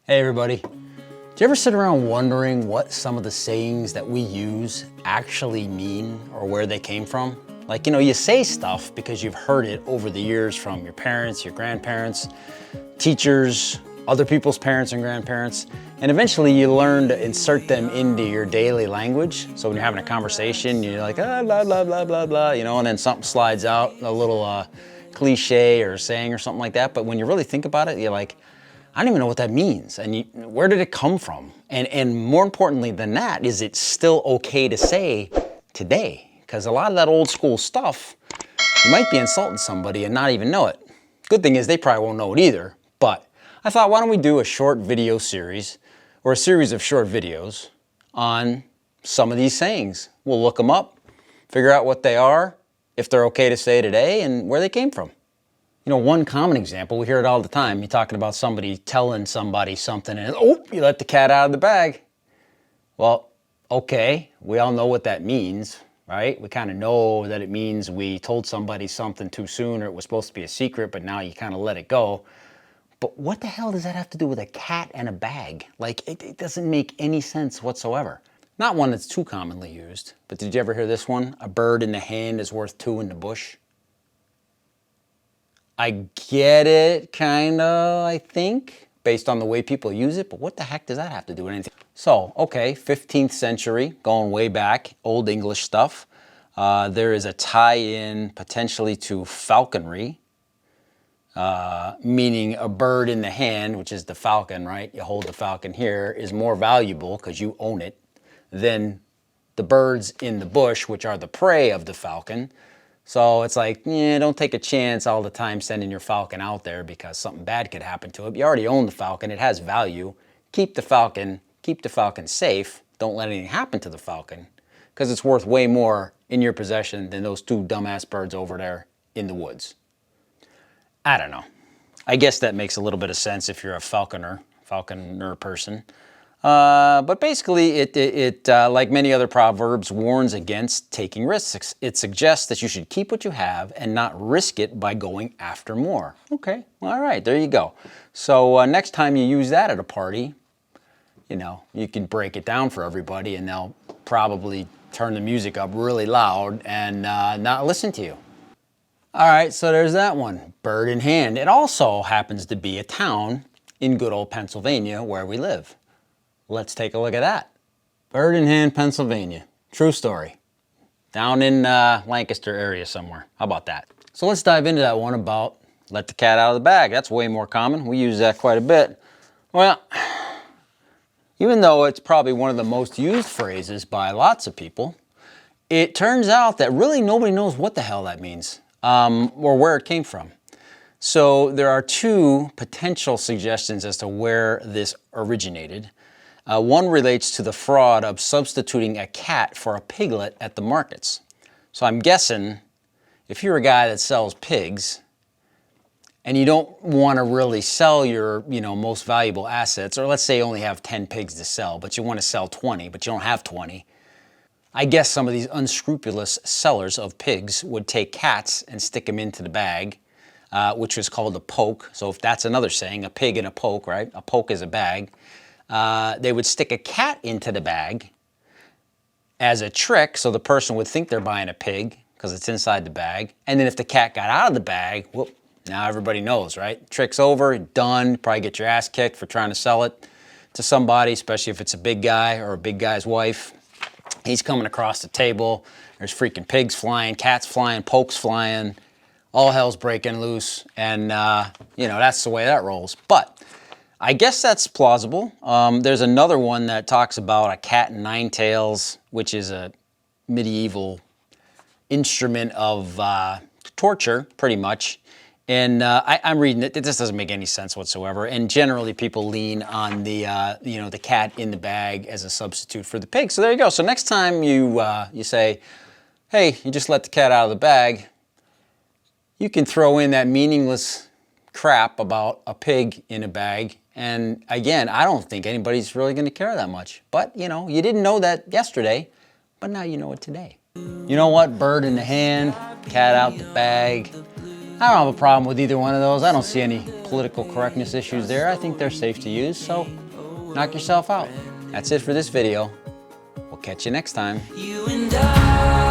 Hey everybody. Do you ever sit around wondering what some of the sayings that we use actually mean or where they came from? Like, you say stuff because you've heard it over the years from your parents, your grandparents, teachers, other people's parents and grandparents, and eventually you learn to insert them into your daily language. So when you're having a conversation, you're like, blah, blah, blah, blah, blah, and then something slides out, a little cliche or saying or something like that. But when you really think about it, you're like, I don't even know what that means. And where did it come from? And more importantly than that, is it still okay to say today? Because a lot of that old school stuff, you might be insulting somebody and not even know it. Good thing is they probably won't know it either. But I thought, why don't we do a short video series or a series of short videos on some of these sayings. We'll look them up, figure out what they are, if they're okay to say today, and where they came from. One common example, we hear it all the time. You're talking about somebody telling somebody something and, you let the cat out of the bag. Well, okay, we all know what that means, right? We kind of know that it means we told somebody something too soon or it was supposed to be a secret, but now you kind of let it go. But what the hell does that have to do with a cat and a bag? Like, it doesn't make any sense whatsoever. Not one that's too commonly used, but did you ever hear this one? A bird in the hand is worth two in the bush. I get it, kinda, I think, based on the way people use it, but what the heck does that have to do with anything? So, okay, 15th century, going way back, Old English stuff. There is a tie-in potentially to falconry, meaning a bird in the hand, which is the falcon, right? You hold the falcon here, is more valuable, because you own it, than the birds in the bush, which are the prey of the falcon. So it's like, don't take a chance all the time sending your falcon out there because something bad could happen to it. You already own the falcon, it has value. Keep the falcon safe. Don't let anything happen to the falcon because it's worth way more in your possession than those two dumbass birds over there in the woods. I don't know. I guess that makes a little bit of sense if you're a falconer person. But basically, it like many other proverbs, warns against taking risks. It suggests that you should keep what you have and not risk it by going after more. Okay, all right, there you go. So next time you use that at a party, you can break it down for everybody and they'll probably turn the music up really loud and not listen to you. All right, so there's that one, bird in hand. It also happens to be a town in good old Pennsylvania where we live. Let's take a look at that. Bird in hand, Pennsylvania. True story. Down in Lancaster area somewhere. How about that? So let's dive into that one about let the cat out of the bag. That's way more common. We use that quite a bit. Well, even though it's probably one of the most used phrases by lots of people, it turns out that really nobody knows what the hell that means or where it came from. So there are two potential suggestions as to where this originated. One relates to the fraud of substituting a cat for a piglet at the markets. So I'm guessing if you're a guy that sells pigs and you don't want to really sell your most valuable assets, or let's say you only have 10 pigs to sell, but you want to sell 20, but you don't have 20, I guess some of these unscrupulous sellers of pigs would take cats and stick them into the bag, which is called a poke. So if that's another saying, a pig in a poke, right? A poke is a bag. They would stick a cat into the bag as a trick so the person would think they're buying a pig because it's inside the bag. And then if the cat got out of the bag, whoop, now everybody knows, right? Trick's over, done. Probably get your ass kicked for trying to sell it to somebody, especially if it's a big guy or a big guy's wife. He's coming across the table. There's freaking pigs flying, cats flying, pokes flying. All hell's breaking loose. And, that's the way that rolls. But I guess that's plausible. There's another one that talks about a cat and nine tails, which is a medieval instrument of torture, pretty much. And I'm reading it. This doesn't make any sense whatsoever. And generally, people lean on the the cat in the bag as a substitute for the pig. So there you go. So next time you say, "Hey, you just let the cat out of the bag," you can throw in that meaningless crap about a pig in a bag. And again, I don't think anybody's really going to care that much. But, you didn't know that yesterday, but now you know it today. You know what? Bird in the hand, cat out the bag. I don't have a problem with either one of those. I don't see any political correctness issues there. I think they're safe to use, so knock yourself out. That's it for this video. We'll catch you next time. You and I.